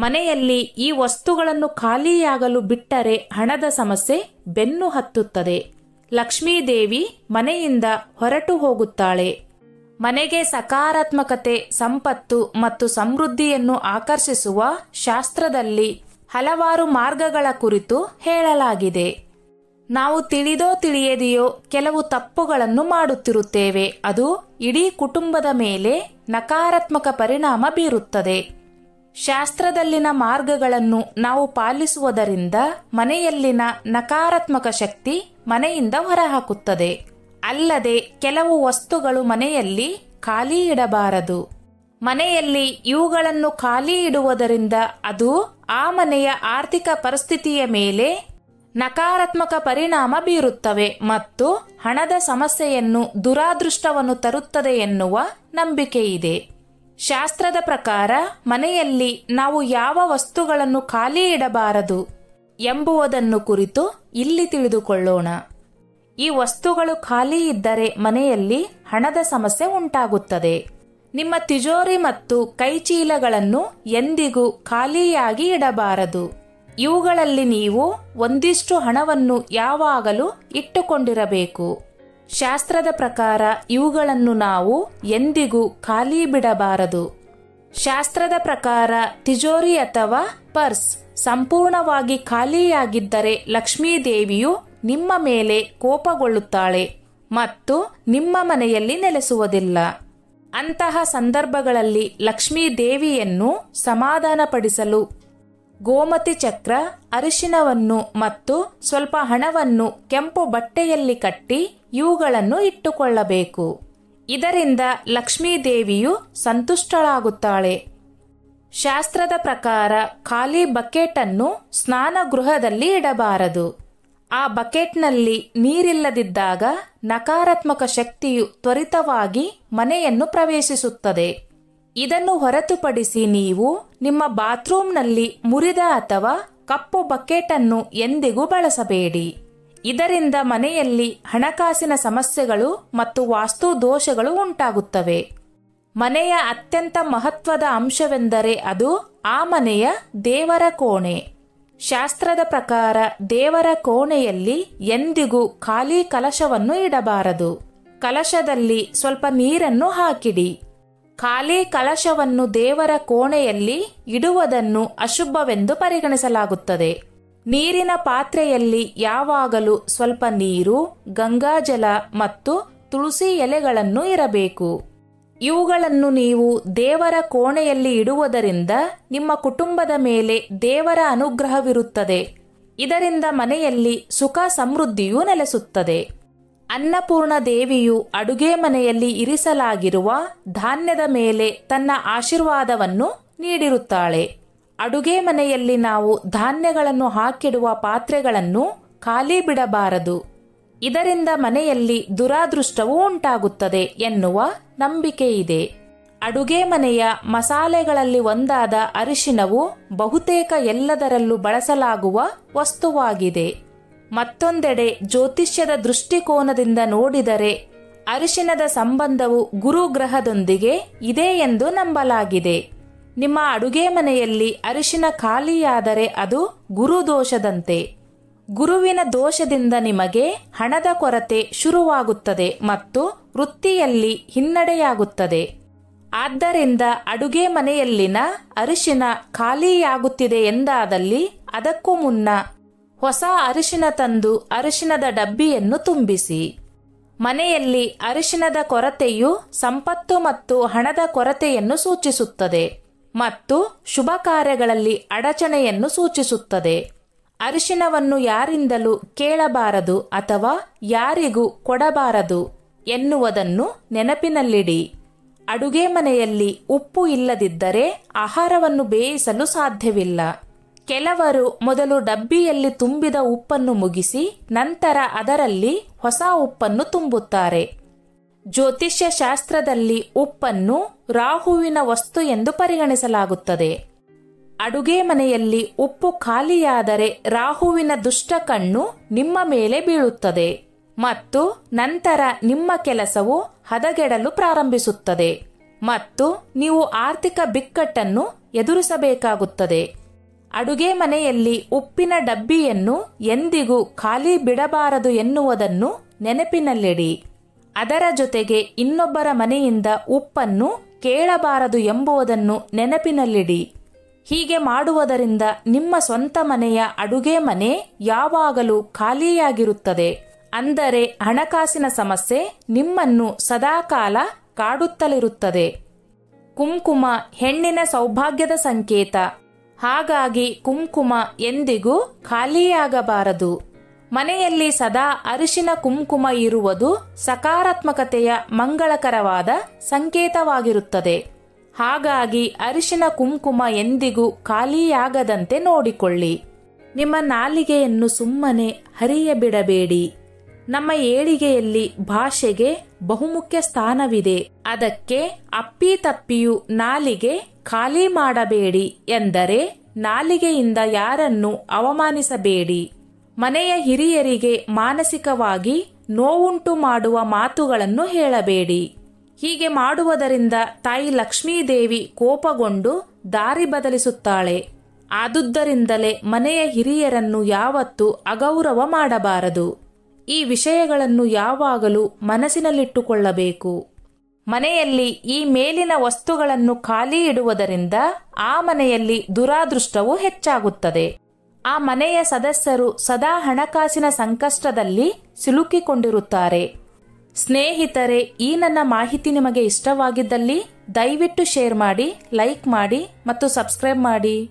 ಮನೆಯಲ್ಲಿ ಈ ವಸ್ತುಗಳನ್ನು ಖಾಲಿಯಾಗಲು ಬಿಟ್ಟರೆ ಹಣದ ಸಮಸ್ಯೆ ಬೆನ್ನು ಹತ್ತುತ್ತದೆ. ಲಕ್ಷ್ಮೀದೇವಿ ಮನೆಯಿಂದ ಹೊರಟು ಹೋಗುತ್ತಾಳೆ. ಮನೆಗೆ ಸಕಾರಾತ್ಮಕತೆ, ಸಂಪತ್ತು ಮತ್ತು ಸಮೃದ್ಧಿಯನ್ನು ಆಕರ್ಷಿಸುವ ಶಾಸ್ತ್ರದಲ್ಲಿ ಹಲವಾರು ಮಾರ್ಗಗಳ ಕುರಿತು ಹೇಳಲಾಗಿದೆ. ನಾವು ತಿಳಿದೋ ತಿಳಿಯದೆಯೋ ಕೆಲವು ತಪ್ಪುಗಳನ್ನು ಮಾಡುತ್ತಿರುತ್ತೇವೆ. ಅದು ಇಡೀ ಕುಟುಂಬದ ಮೇಲೆ ನಕಾರಾತ್ಮಕ ಪರಿಣಾಮ ಬೀರುತ್ತದೆ. ಶಾಸ್ತ್ರದಲ್ಲಿನ ಮಾರ್ಗಗಳನ್ನು ನಾವು ಪಾಲಿಸುವುದರಿಂದ ಮನೆಯಲ್ಲಿನ ನಕಾರಾತ್ಮಕ ಶಕ್ತಿ ಮನೆಯಿಂದ ಹೊರಹಾಕುತ್ತದೆ. ಅಲ್ಲದೆ ಕೆಲವು ವಸ್ತುಗಳು ಮನೆಯಲ್ಲಿ ಖಾಲಿ ಇಡಬಾರದು. ಮನೆಯಲ್ಲಿ ಇವುಗಳನ್ನು ಖಾಲಿ ಇಡುವುದರಿಂದ ಅದು ಆ ಮನೆಯ ಆರ್ಥಿಕ ಪರಿಸ್ಥಿತಿಯ ಮೇಲೆ ನಕಾರಾತ್ಮಕ ಪರಿಣಾಮ ಬೀರುತ್ತವೆ ಮತ್ತು ಹಣದ ಸಮಸ್ಯೆಯನ್ನು, ದುರಾದೃಷ್ಟವನ್ನು ತರುತ್ತದೆ ಎನ್ನುವ ನಂಬಿಕೆಯಿದೆ. ಶಾಸ್ತ್ರದ ಪ್ರಕಾರ ಮನೆಯಲ್ಲಿ ನಾವು ಯಾವ ವಸ್ತುಗಳನ್ನು ಖಾಲಿ ಇಡಬಾರದು ಎಂಬುದನ್ನು ಕುರಿತು ಇಲ್ಲಿ ತಿಳಿದುಕೊಳ್ಳೋಣ. ಈ ವಸ್ತುಗಳು ಖಾಲಿ ಇದ್ದರೆ ಮನೆಯಲ್ಲಿ ಹಣದ ಸಮಸ್ಯೆ ಉಂಟಾಗುತ್ತದೆ. ನಿಮ್ಮ ತಿಜೋರಿ ಮತ್ತು ಕೈಚೀಲಗಳನ್ನು ಎಂದಿಗೂ ಖಾಲಿಯಾಗಿ ಇಡಬಾರದು. ಇವುಗಳಲ್ಲಿ ನೀವು ಒಂದಿಷ್ಟು ಹಣವನ್ನು ಯಾವಾಗಲೂ ಇಟ್ಟುಕೊಂಡಿರಬೇಕು. ಶಾಸ್ತ್ರದ ಪ್ರಕಾರ ಇವುಗಳನ್ನು ನಾವು ಎಂದಿಗೂ ಖಾಲಿ ಬಿಡಬಾರದು. ಶಾಸ್ತ್ರದ ಪ್ರಕಾರ ತಿಜೋರಿ ಅಥವಾ ಪರ್ಸ್ ಸಂಪೂರ್ಣವಾಗಿ ಖಾಲಿಯಾಗಿದ್ದರೆ ಲಕ್ಷ್ಮೀದೇವಿಯು ನಿಮ್ಮ ಮೇಲೆ ಕೋಪಗೊಳ್ಳುತ್ತಾಳೆ ಮತ್ತು ನಿಮ್ಮ ಮನೆಯಲ್ಲಿ ನೆಲೆಸುವುದಿಲ್ಲ. ಅಂತಹ ಸಂದರ್ಭಗಳಲ್ಲಿ ಲಕ್ಷ್ಮೀದೇವಿಯನ್ನು ಸಮಾಧಾನಪಡಿಸಲು ಗೋಮತಿ ಚಕ್ರ, ಅರಿಶಿನವನ್ನು ಮತ್ತು ಸ್ವಲ್ಪ ಹಣವನ್ನು ಕೆಂಪು ಬಟ್ಟೆಯಲ್ಲಿ ಕಟ್ಟಿ ಇವುಗಳನ್ನು ಇಟ್ಟುಕೊಳ್ಳಬೇಕು. ಇದರಿಂದ ಲಕ್ಷ್ಮೀದೇವಿಯು ಸಂತುಷ್ಟಳಾಗುತ್ತಾಳೆ. ಶಾಸ್ತ್ರದ ಪ್ರಕಾರ ಖಾಲಿ ಬಕೆಟ್ ಅನ್ನು ಸ್ನಾನಗೃಹದಲ್ಲಿ ಇಡಬಾರದು. ಆ ಬಕೆಟ್ನಲ್ಲಿ ನೀರಿಲ್ಲದಿದ್ದಾಗ ನಕಾರಾತ್ಮಕ ಶಕ್ತಿಯು ತ್ವರಿತವಾಗಿ ಮನೆಯನ್ನು ಪ್ರವೇಶಿಸುತ್ತದೆ. ಇದನ್ನು ಹೊರತುಪಡಿಸಿ ನೀವು ನಿಮ್ಮ ಬಾತ್ರೂಮ್ನಲ್ಲಿ ಮುರಿದ ಅಥವಾ ಕಪ್ಪು ಬಕೆಟ್ ಅನ್ನು ಎಂದಿಗೂ ಬಳಸಬೇಡಿ. ಇದರಿಂದ ಮನೆಯಲ್ಲಿ ಹಣಕಾಸಿನ ಸಮಸ್ಯೆಗಳು ಮತ್ತು ವಾಸ್ತು ದೋಷಗಳು ಉಂಟಾಗುತ್ತವೆ. ಮನೆಯ ಅತ್ಯಂತ ಮಹತ್ವದ ಅಂಶವೆಂದರೆ ಅದು ಆ ಮನೆಯ ದೇವರ ಕೋಣೆ. ಶಾಸ್ತ್ರದ ಪ್ರಕಾರ ದೇವರ ಕೋಣೆಯಲ್ಲಿ ಎಂದಿಗೂ ಖಾಲಿ ಕಲಶವನ್ನು ಇಡಬಾರದು. ಕಲಶದಲ್ಲಿ ಸ್ವಲ್ಪ ನೀರನ್ನು ಹಾಕಿಡಿ. ಖಾಲಿ ಕಲಶವನ್ನು ದೇವರ ಕೋಣೆಯಲ್ಲಿ ಇಡುವುದನ್ನು ಅಶುಭವೆಂದು ಪರಿಗಣಿಸಲಾಗುತ್ತದೆ. ನೀರಿನ ಪಾತ್ರೆಯಲ್ಲಿ ಯಾವಾಗಲೂ ಸ್ವಲ್ಪ ನೀರು, ಗಂಗಾಜಲ ಮತ್ತು ತುಳಸಿ ಎಲೆಗಳನ್ನು ಇರಬೇಕು. ಇವುಗಳನ್ನು ನೀವು ದೇವರ ಕೋಣೆಯಲ್ಲಿ ಇಡುವುದರಿಂದ ನಿಮ್ಮ ಕುಟುಂಬದ ಮೇಲೆ ದೇವರ ಅನುಗ್ರಹವಿರುತ್ತದೆ. ಇದರಿಂದ ಮನೆಯಲ್ಲಿ ಸುಖ ಸಮೃದ್ಧಿಯೂ ನೆಲೆಸುತ್ತದೆ. ಅನ್ನಪೂರ್ಣ ದೇವಿಯು ಅಡುಗೆ ಮನೆಯಲ್ಲಿ ಇರಿಸಲಾಗಿರುವ ಧಾನ್ಯದ ಮೇಲೆ ತನ್ನ ಆಶೀರ್ವಾದವನ್ನು ನೀಡಿರುತ್ತಾಳೆ. ಅಡುಗೆ ಮನೆಯಲ್ಲಿ ನಾವು ಧಾನ್ಯಗಳನ್ನು ಹಾಕಿಡುವ ಪಾತ್ರೆಗಳನ್ನು ಖಾಲಿ ಬಿಡಬಾರದು. ಇದರಿಂದ ಮನೆಯಲ್ಲಿ ದುರಾದೃಷ್ಟವು ಉಂಟಾಗುತ್ತದೆ ಎನ್ನುವ ನಂಬಿಕೆಯಿದೆ. ಅಡುಗೆ ಮನೆಯ ಮಸಾಲೆಗಳಲ್ಲಿ ಒಂದಾದ ಅರಿಶಿನವು ಬಹುತೇಕ ಎಲ್ಲದರಲ್ಲೂ ಬಳಸಲಾಗುವ ವಸ್ತುವಾಗಿದೆ. ಮತ್ತೊಂದೆಡೆ ಜ್ಯೋತಿಷ್ಯದ ದೃಷ್ಟಿಕೋನದಿಂದ ನೋಡಿದರೆ ಅರಿಶಿನದ ಸಂಬಂಧವು ಗುರುಗ್ರಹದೊಂದಿಗೆ ಇದೆ ಎಂದು ನಂಬಲಾಗಿದೆ. ನಿಮ್ಮ ಅಡುಗೆ ಮನೆಯಲ್ಲಿ ಅರಿಶಿನ ಖಾಲಿಯಾದರೆ ಅದು ಗುರುದೋಷದಂತೆ. ಗುರುವಿನ ದೋಷದಿಂದ ನಿಮಗೆ ಹಣದ ಕೊರತೆ ಶುರುವಾಗುತ್ತದೆ ಮತ್ತು ವೃತ್ತಿಯಲ್ಲಿ ಹಿನ್ನಡೆಯಾಗುತ್ತದೆ. ಆದ್ದರಿಂದ ಅಡುಗೆ ಮನೆಯಲ್ಲಿನ ಅರಿಶಿನ ಖಾಲಿಯಾಗುತ್ತಿದೆ ಎಂದಾದಲ್ಲಿ ಅದಕ್ಕೂ ಮುನ್ನ ಹೊಸ ಅರಿಶಿನ ತಂದು ಅರಿಶಿನದ ಡಬ್ಬಿಯನ್ನು ತುಂಬಿಸಿ. ಮನೆಯಲ್ಲಿ ಅರಿಶಿನದ ಕೊರತೆಯು ಸಂಪತ್ತು ಮತ್ತು ಹಣದ ಕೊರತೆಯನ್ನು ಸೂಚಿಸುತ್ತದೆ ಮತ್ತು ಶುಭ ಕಾರ್ಯಗಳಲ್ಲಿ ಅಡಚಣೆಯನ್ನು ಸೂಚಿಸುತ್ತದೆ. ಅರಿಶಿನವನ್ನು ಯಾರಿಂದಲೂ ಕೇಳಬಾರದು ಅಥವಾ ಯಾರಿಗೂ ಕೊಡಬಾರದು ಎನ್ನುವುದನ್ನು ನೆನಪಿನಲ್ಲಿಡಿ. ಅಡುಗೆ ಮನೆಯಲ್ಲಿ ಉಪ್ಪು ಇಲ್ಲದಿದ್ದರೆ ಆಹಾರವನ್ನು ಬೇಯಿಸಲು ಸಾಧ್ಯವಿಲ್ಲ. ಕೆಲವರು ಮೊದಲು ಡಬ್ಬಿಯಲ್ಲಿ ತುಂಬಿದ ಉಪ್ಪನ್ನು ಮುಗಿಸಿ ನಂತರ ಅದರಲ್ಲಿ ಹೊಸ ಉಪ್ಪನ್ನು ತುಂಬುತ್ತಾರೆ. ಜ್ಯೋತಿಷ್ಯ ಶಾಸ್ತ್ರದಲ್ಲಿ ಉಪ್ಪನ್ನು ರಾಹುವಿನ ವಸ್ತು ಎಂದು ಪರಿಗಣಿಸಲಾಗುತ್ತದೆ. ಅಡುಗೆ ಮನೆಯಲ್ಲಿ ಉಪ್ಪು ಖಾಲಿಯಾದರೆ ರಾಹುವಿನ ದುಷ್ಟ ಕಣ್ಣು ನಿಮ್ಮ ಮೇಲೆ ಬೀಳುತ್ತದೆ ಮತ್ತು ನಂತರ ನಿಮ್ಮ ಕೆಲಸವು ಹದಗೆಡಲು ಪ್ರಾರಂಭಿಸುತ್ತದೆ. ಮತ್ತು ನೀವು ಆರ್ಥಿಕ ಬಿಕ್ಕಟ್ಟನ್ನು ಎದುರಿಸಬೇಕಾಗುತ್ತದೆ. ಅಡುಗೆ ಮನೆಯಲ್ಲಿ ಉಪ್ಪಿನ ಡಬ್ಬಿಯನ್ನು ಎಂದಿಗೂ ಖಾಲಿ ಬಿಡಬಾರದು ಎನ್ನುವುದನ್ನು ನೆನಪಿನಲ್ಲಿಡಿ. ಅದರ ಜೊತೆಗೆ ಇನ್ನೊಬ್ಬರ ಮನೆಯಿಂದ ಉಪ್ಪನ್ನು ಕೇಳಬಾರದು ಎಂಬುದನ್ನು ನೆನಪಿನಲ್ಲಿಡಿ. ಹೀಗೆ ಮಾಡುವುದರಿಂದ ನಿಮ್ಮ ಸ್ವಂತ ಮನೆಯ ಅಡುಗೆ ಮನೆ ಯಾವಾಗಲೂ ಖಾಲಿಯಾಗಿರುತ್ತದೆ. ಅಂದರೆ ಹಣಕಾಸಿನ ಸಮಸ್ಯೆ ನಿಮ್ಮನ್ನು ಸದಾಕಾಲ ಕಾಡುತ್ತಲಿರುತ್ತದೆ. ಕುಂಕುಮ ಹೆಣ್ಣಿನ ಸೌಭಾಗ್ಯದ ಸಂಕೇತ. ಹಾಗಾಗಿ ಕುಂಕುಮ ಎಂದಿಗೂ ಖಾಲಿಯಾಗಬಾರದು. ಮನೆಯಲ್ಲಿ ಸದಾ ಅರಿಶಿನ ಕುಂಕುಮ ಇರುವುದು ಸಕಾರಾತ್ಮಕತೆಯ ಮಂಗಳಕರವಾದ ಸಂಕೇತವಾಗಿರುತ್ತದೆ. ಹಾಗಾಗಿ ಅರಿಶಿನ ಕುಂಕುಮ ಎಂದಿಗೂ ಖಾಲಿಯಾಗದಂತೆ ನೋಡಿಕೊಳ್ಳಿ. ನಿಮ್ಮ ನಾಲಿಗೆಯನ್ನು ಸುಮ್ಮನೆ ಹರಿಯಬಿಡಬೇಡಿ. ನಮ್ಮ ಏಳಿಗೆಯಲ್ಲಿ ಭಾಷೆಗೆ ಬಹುಮುಖ್ಯ ಸ್ಥಾನವಿದೆ. ಅದಕ್ಕೆ ಅಪ್ಪಿತಪ್ಪಿಯೂ ನಾಲಿಗೆ ಖಾಲಿ ಮಾಡಬೇಡಿ. ಎಂದರೆ ನಾಲಿಗೆಯಿಂದ ಯಾರನ್ನು ಅವಮಾನಿಸಬೇಡಿ. ಮನೆಯ ಹಿರಿಯರಿಗೆ ಮಾನಸಿಕವಾಗಿ ನೋವುಂಟು ಮಾಡುವ ಮಾತುಗಳನ್ನು ಹೇಳಬೇಡಿ. ಹೀಗೆ ಮಾಡುವುದರಿಂದ ತಾಯಿ ಲಕ್ಷ್ಮೀದೇವಿ ಕೋಪಗೊಂಡು ದಾರಿ ಬದಲಿಸುತ್ತಾಳೆ. ಆದುದರಿಂದಲೇ ಮನೆಯ ಹಿರಿಯರನ್ನು ಯಾವತ್ತೂ ಅಗೌರವ ಮಾಡಬಾರದು. ಈ ವಿಷಯಗಳನ್ನು ಯಾವಾಗಲೂ ಮನಸ್ಸಿನಲ್ಲಿಟ್ಟುಕೊಳ್ಳಬೇಕು. ಮನೆಯಲ್ಲಿ ಈ ಮೇಲಿನ ವಸ್ತುಗಳನ್ನು ಖಾಲಿ ಇಡುವುದರಿಂದ ಆ ಮನೆಯಲ್ಲಿ ದುರಾದೃಷ್ಟವು ಹೆಚ್ಚಾಗುತ್ತದೆ. ಆ ಮನೆಯ ಸದಸ್ಯರು ಸದಾ ಹಣಕಾಸಿನ ಸಂಕಷ್ಟದಲ್ಲಿ ಸಿಲುಕಿಕೊಂಡಿರುತ್ತಾರೆ. ಸ್ನೇಹಿತರೆ, ಈ ನನ್ನ ಮಾಹಿತಿ ನಿಮಗೆ ಇಷ್ಟವಾಗಿದ್ದಲ್ಲಿ ದಯವಿಟ್ಟು ಶೇರ್ ಮಾಡಿ, ಲೈಕ್ ಮಾಡಿ ಮತ್ತು ಸಬ್ಸ್ಕ್ರೈಬ್ ಮಾಡಿ.